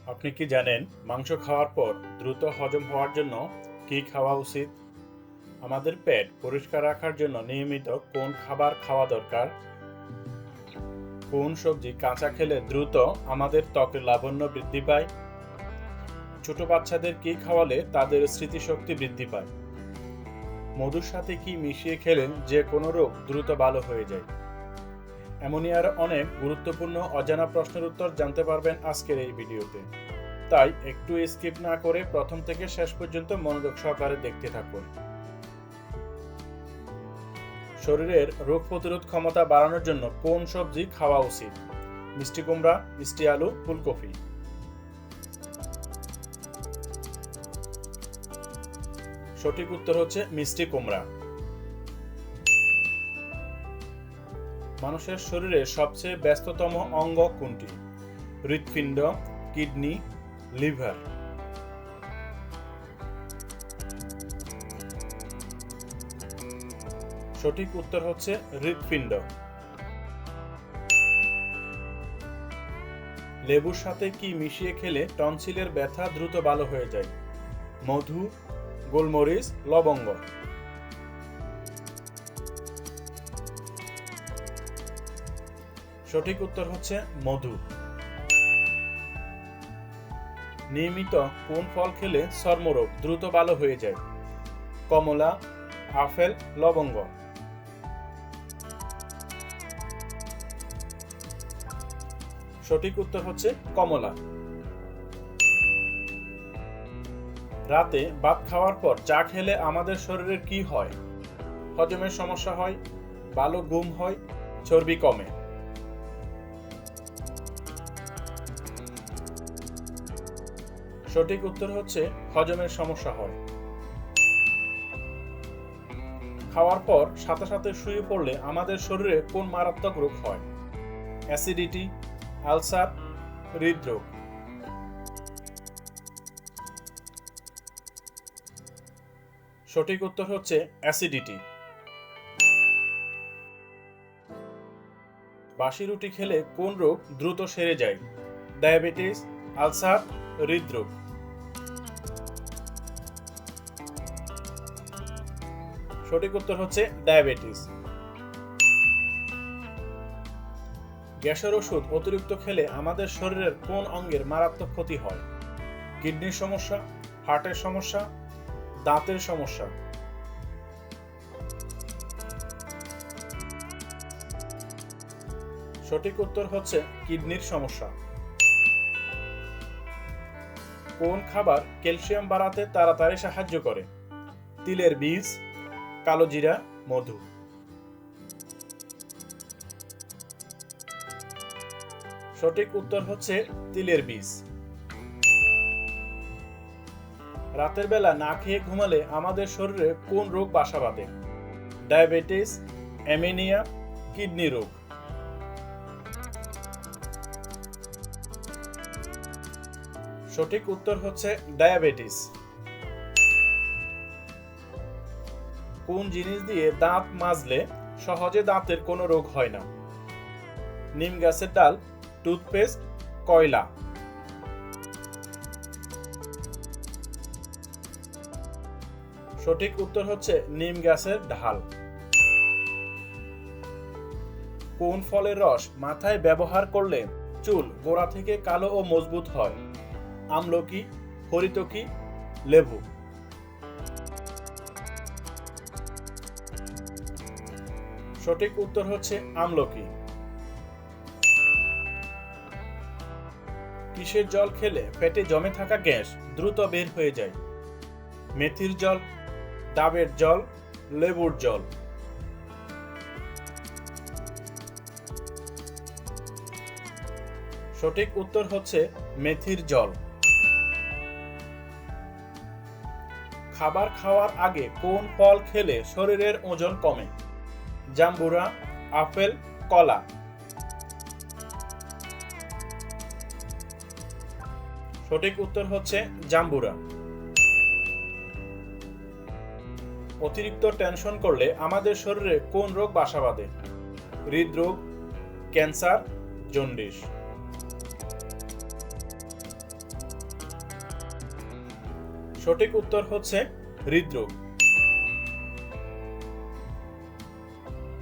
আপনি কি জানেন মাংস খাওয়ার পর দ্রুত হজম হওয়ার জন্য কি খাওয়া উচিত? আমাদের পেট পরিষ্কার রাখার জন্য নিয়মিত কোন খাবার খাওয়া দরকার? কোন সবজি কাঁচা খেলে দ্রুত আমাদের ত্বকের লাবণ্য বৃদ্ধি পায়? ছোট বাচ্চাদের কি খাওয়ালে তাদের স্মৃতিশক্তি বৃদ্ধি পায়? মধুর সাথে কি মিশিয়ে খেলে যে কোনো রোগ দ্রুত ভালো হয়ে যায়? এমনই আর অনেক গুরুত্বপূর্ণ অজানা প্রশ্নের উত্তর জানতে পারবেন আজকের এই ভিডিওতে। তাই একটু স্কিপ না করে প্রথম থেকে শেষ পর্যন্ত মনোযোগ সহকারে দেখতে থাকুন। শরীরের রোগ প্রতিরোধ ক্ষমতা বাড়ানোর জন্য কোন সবজি খাওয়া উচিত? মিষ্টি কুমড়া, মিষ্টি আলু, ফুলকপি। সঠিক উত্তর হচ্ছে মিষ্টি কুমড়া। মানুষের শরীরে সবচেয়ে ব্যস্ততম অঙ্গ কোনটি? হৃৎপিণ্ড, কিডনি, লিভার। সঠিক উত্তর হচ্ছে হৃৎপিণ্ড। লেবুর সাথে কি মিশিয়ে খেলে টনসিলের ব্যথা দ্রুত ভালো হয়ে যায়? মধু, গোলমরিচ, লবঙ্গ। সঠিক উত্তর হচ্ছে মধু। নিয়মিত কোন ফল খেলে চর্মরোগ দ্রুত ভালো হয়ে যায়? কমলা, আপেল, লবঙ্গ। সঠিক উত্তর হচ্ছে কমলা। রাতে ভাত খাওয়ার পর চা খেলে আমাদের শরীরের কি হয়? হজমের সমস্যা হয়, ভালো ঘুম হয়, চর্বি কমে। সঠিক উত্তর হচ্ছে হজমের সমস্যা হয়। খাওয়ার পর সাথে সাথে শুয়ে পড়লে আমাদের শরীরে কোন মারাত্মক রোগ হয়? অ্যাসিডিটি, আলসার, হৃদরোগ। সঠিক উত্তর হচ্ছে অ্যাসিডিটি। বাসি রুটি খেলে কোন রোগ দ্রুত সেরে যায়? ডায়াবেটিস, আলসার, হৃদরোগ। সঠিক উত্তর হচ্ছে ডায়াবেটিস। গ্যাসের ওষুধ অতিরিক্ত খেলে আমাদের শরীরের কোন অঙ্গের মারাত্মক ক্ষতি হয়? কিডনির সমস্যা, হার্টের সমস্যা, দাঁতের সমস্যা। সঠিক উত্তর হচ্ছে কিডনির সমস্যা। কোন খাবার ক্যালসিয়াম বাড়াতে তাড়াতাড়ি সাহায্য করে? তিলের বীজ, কালো জিরা, মধু। সঠিক উত্তর হচ্ছে তিলের বীজ। রাতের বেলা না খেয়ে ঘুমালে আমাদের শরীরে কোন রোগ বাসা বাঁধে? ডায়াবেটিস, অ্যানিমিয়া, কিডনি রোগ। সঠিক উত্তর হচ্ছে ডায়াবেটিস। কোন জিনিস দিয়ে দাঁত মাজলে সহজে দাঁতের কোনো রোগ হয় না? নিম গাছের ডাল, টুথপেস্ট, কয়লা। সঠিক উত্তর হচ্ছে নিম গাছের ঢাল। কোন ফলের রস মাথায় ব্যবহার করলে চুল গোড়া থেকে কালো ও মজবুত হয়? আমলকি, হরিতকি, লেবু। সঠিক উত্তর হচ্ছে আমলকি। কিসের জল খেলে পেটে জমে থাকা গ্যাস দ্রুত বের হয়ে যায়? মেথির জল, ডাবের জল, লেবুর জল। সঠিক উত্তর হচ্ছে মেথির জল। খাবার খাওয়ার আগে কোন ফল খেলে শরীরের ওজন কমে? জাম্বুরা, আপেল, কলা। সঠিক উত্তর হচ্ছে জাম্বুরা। অতিরিক্ত টেনশন করলে আমাদের শরীরে কোন রোগ বাসা বাঁধে? হৃদরোগ, ক্যান্সার, জন্ডিস। সঠিক উত্তর হচ্ছে হৃদরোগ।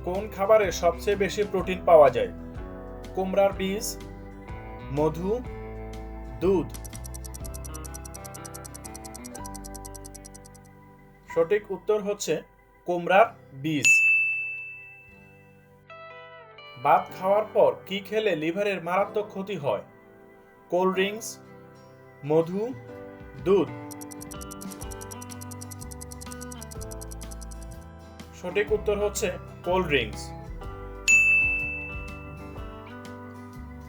কোন খাবারে সবচেয়ে বেশি প্রোটিন পাওয়া যায়? কুমড়ার বীজ, মধু, দুধ। সঠিক উত্তর হচ্ছে কুমড়ার বীজ। ভাত খাওয়ার পর কি খেলে লিভারের মারাত্মক ক্ষতি হয়? কোল্ড ড্রিঙ্কস, মধু, দুধ। সঠিক উত্তর হচ্ছে কোল্ড ড্রিঙ্কস।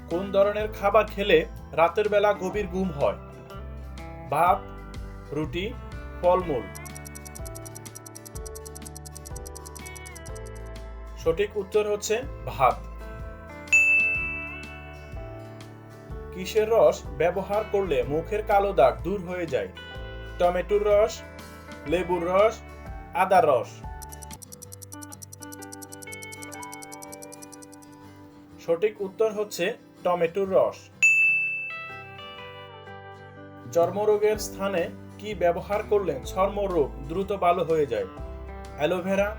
কোন ধরনের খাবার খেলে রাতের বেলা গভীর ঘুম হয়? ভাত, রুটি, ফলমূল। সঠিক উত্তর হচ্ছে ভাত। কিসের রস ব্যবহার করলে মুখের কালো দাগ দূর হয়ে যায়? টমেটোর রস, লেবুর রস, আদার রস। সঠিক উত্তর হচ্ছে টমেটোর রস। চর্মরোগের স্থানে কি ব্যবহার করলে চর্মরোগ দ্রুত ভালো হয়ে যায়? অ্যালোভেরা,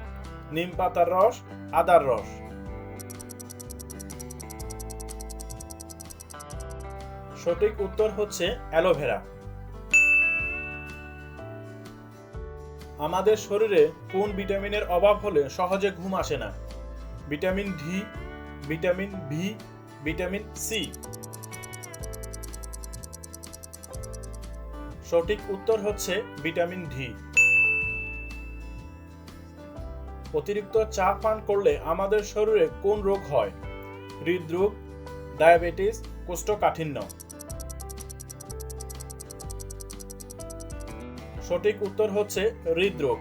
নিম পাতার রস, আদার রস। সঠিক উত্তর হচ্ছে অ্যালোভেরা। আমাদের শরীরে কোন ভিটামিনের অভাব হলে সহজে ঘুম আসে না? Vitamin D, vitamin B, vitamin C. সঠিক উত্তর হচ্ছে ভিটামিন ডি। অতিরিক্ত চা পান করলে আমাদের শরীরে কোন রোগ হয়? হৃদরোগ, ডায়াবেটিস, কোষ্ঠকাঠিন্য। সঠিক উত্তর হচ্ছে হৃদরোগ।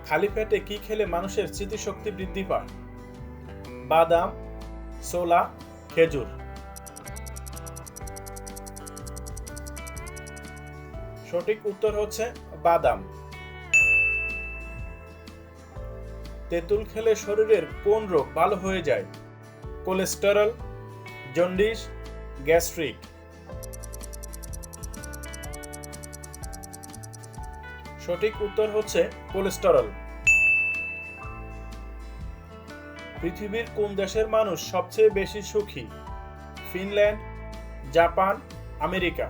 খালি পেটে কি খেলে মানুষের স্মৃতিশক্তি বৃদ্ধি পায়? বাদাম, ছোলা, খেজুর। সঠিক উত্তর হচ্ছে বাদাম। তেঁতুল খেলে শরীরের কোন রোগ ভালো হয়ে যায়? Cholesterol, jaundice, gastric. সঠিক উত্তর হচ্ছে কোলেস্টেরল। পৃথিবীর কোন দেশের মানুষ সবচেয়ে বেশি সুখী? Finland, Japan, America.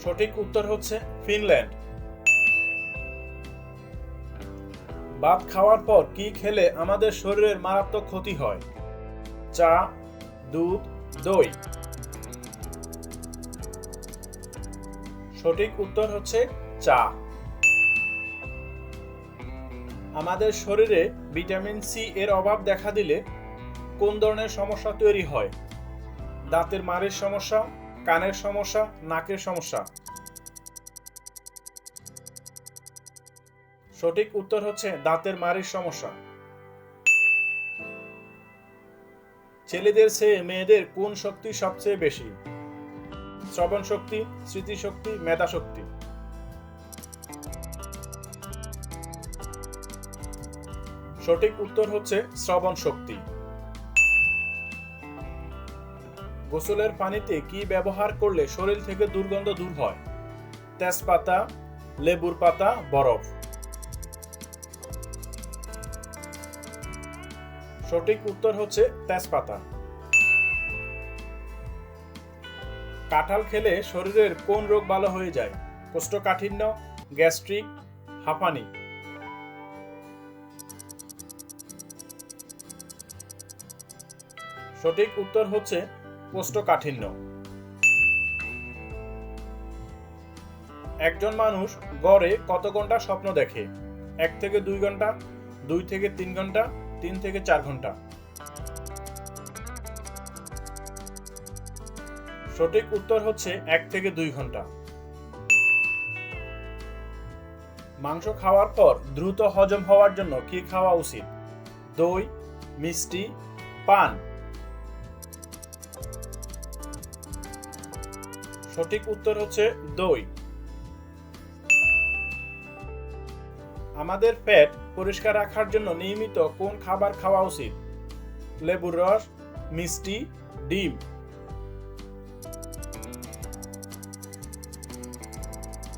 সঠিক উত্তর হচ্ছে ফিনল্যান্ড। ভাত খাওয়ার পর কি খেলে আমাদের শরীরের মারাত্মক ক্ষতি হয়? চা, দুধ, দই। সঠিক উত্তর হচ্ছে চা। আমাদের শরীরে ভিটামিন সি এর অভাব দেখা দিলে কোন ধরনের সমস্যা তৈরি হয়? দাঁতের মাড়ির সমস্যা, কানের সমস্যা, নাকের সমস্যা। সঠিক উত্তর হচ্ছে দাঁতের মাড়ির সমস্যা। ছেলেদের চেয়ে মেয়েদের কোন শক্তি সবচেয়ে বেশি? শ্রবণ শক্তি, স্মৃতিশক্তি, মেধাশক্তি। সঠিক উত্তর হচ্ছে শ্রবণ শক্তি। গোসলের পানিতে কি ব্যবহার করলে শরীর থেকে দুর্গন্ধ দূর হয়? তেজপাতা, লেবুর পাতা, বরফ। সঠিক উত্তর হচ্ছে তেজপাতা। কাঁঠাল খেলে শরীরের কোন রোগ ভালো হয়ে যায়? কোষ্ঠকাঠিন্য, গ্যাস্ট্রিক, হাঁপানি। সঠিক উত্তর হচ্ছে কোষ্ঠকাঠিন্য। একজন মানুষ গড়ে কত ঘন্টা স্বপ্ন দেখে? 1 থেকে 2 ঘন্টা, 2 থেকে 3 ঘন্টা, 3 থেকে 4 ঘন্টা। সঠিক উত্তর হচ্ছে 1 থেকে 2 ঘন্টা। মাংস খাওয়ার পর দ্রুত হজম হওয়ার জন্য কি খাওয়া উচিত? দই, মিষ্টি, পান। সঠিক উত্তর হচ্ছে দই। আমাদের পেট পরিষ্কার রাখার জন্য নিয়মিত কোন খাবার খাওয়া উচিত? লেবুর রস, মিষ্টি, ডিম।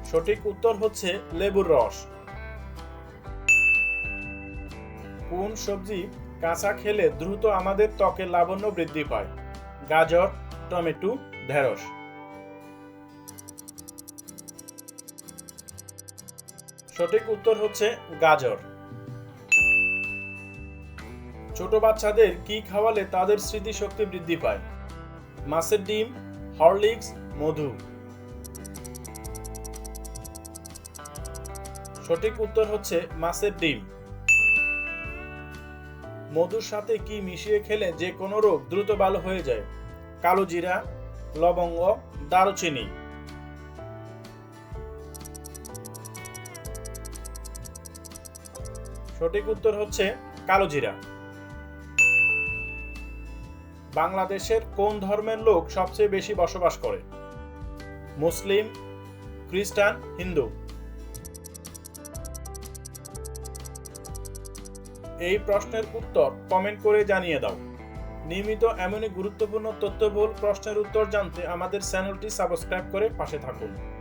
সঠিক উত্তর হচ্ছে লেবুর রস। কোন সবজি কাঁচা খেলে দ্রুত আমাদের ত্বকের লাবণ্য বৃদ্ধি পায়? গাজর, টমেটো, ঢেঁড়স। সঠিক উত্তর হচ্ছে গাজর। ছোট বাচ্চাদের কি খাওয়ালে তাদের স্মৃতিশক্তি বৃদ্ধি পায়? মাছের ডিম, হরলিক্স, মধু। সঠিক উত্তর হচ্ছে মাছের ডিম। মধুর সাথে কি মিশিয়ে খেলে যে কোনো রোগ দ্রুত ভালো হয়ে যায়? কালো জিরা, লবঙ্গ, দারুচিনি। সঠিক উত্তর হচ্ছে কালো জিরা। বাংলাদেশের কোন ধর্মের লোক সবচেয়ে বেশি বসবাস করে? মুসলিম, খ্রিস্টান, হিন্দু। এই প্রশ্নের উত্তর কমেন্ট করে জানিয়ে দাও। নিয়মিত এমনই গুরুত্বপূর্ণ তথ্যবহুল প্রশ্নের উত্তর জানতে আমাদের চ্যানেলটি সাবস্ক্রাইব করে পাশে থাকুন।